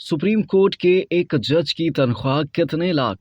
Supreme court के एक जज की तनख्वाह कितने लाख।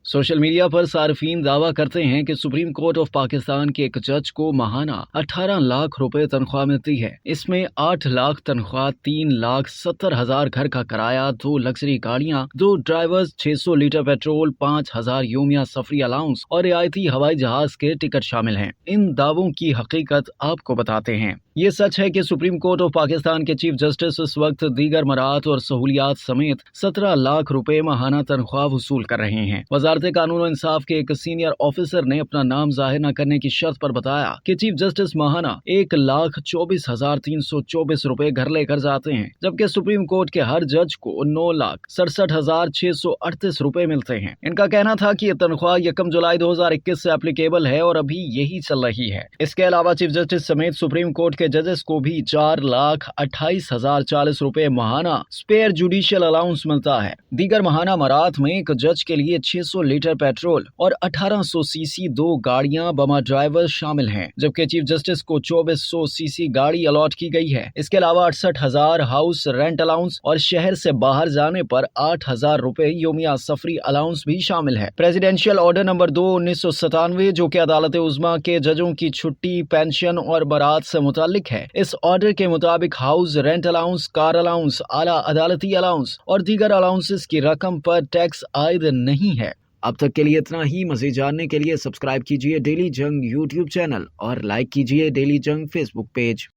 सोशल मीडिया पर सार्फिन दावा करते हैं कि सुप्रीम कोर्ट ऑफ पाकिस्तान के एक जज को माहाना 18 लाख रुपए तनख्वाह मिलती है। इसमें 8 लाख तनख्वाह, 3,70,000 घर का किराया, 2 लग्जरी गाड़ियां, 2 ड्राइवर्स, 600 लीटर पेट्रोल, 5,000 योमिया सफरी अलाउंस और रियायती हवाई जहाज के टिकट शामिल हैं। इन दावों की हकीकत आपको बताते हैं। ये सच है कि सुप्रीम कोर्ट ऑफ पाकिस्तान के चीफ जस्टिस इस वक्त दीगर मराहत और सहूलियात समेत 17 लाख रुपए माहाना तनख्वाह वसूल कर रहे हैं। वजारत कानून और इंसाफ के एक सीनियर ऑफिसर ने अपना नाम जाहिर न करने की शर्त पर बताया कि चीफ जस्टिस माहाना 1,24,324 रुपए घर लेकर जाते हैं, जबकि सुप्रीम कोर्ट के हर जज को 9,67,638 रुपए मिलते हैं। इनका कहना था कि यह तनख्वाह 1 जुलाई 2021 से एप्लीकेबल है और अभी यही चल रही है। इसके अलावा चीफ जस्टिस समेत सुप्रीम कोर्ट के जजेस को भी 4,28,040 रुपए माहाना स्पेयर जुडिशियल अलाउंस मिलता है। दीगर माहाना मराहत में एक जज के लिए 600 लीटर पेट्रोल और 1800 सीसी 2 गाड़ियां बमा ड्राइवर शामिल हैं, जबकि चीफ जस्टिस को 2400 सीसी गाड़ी अलॉट की गई है। इसके अलावा 68,000 हाउस रेंट अलाउंस और शहर से बाहर जाने पर 8,000 रुपए योमिया सफरी अलाउंस भी शामिल है। प्रेसिडेंशियल ऑर्डर नंबर 2/1997 जो कि अदालत उज़्मा के जजों की छुट्टी, पेंशन और बरात से मुताल्लिक है, इस ऑर्डर के मुताबिक house rent allowance, car allowance, आला अदालती अलाउंस और दीगर अलाउंसेस की रकम पर टैक्स आयद नहीं है। अब तक के लिए इतना ही। मज़ीद जानने के लिए सब्सक्राइब कीजिए डेली जंग यूट्यूब चैनल और लाइक कीजिए डेली जंग फेसबुक पेज।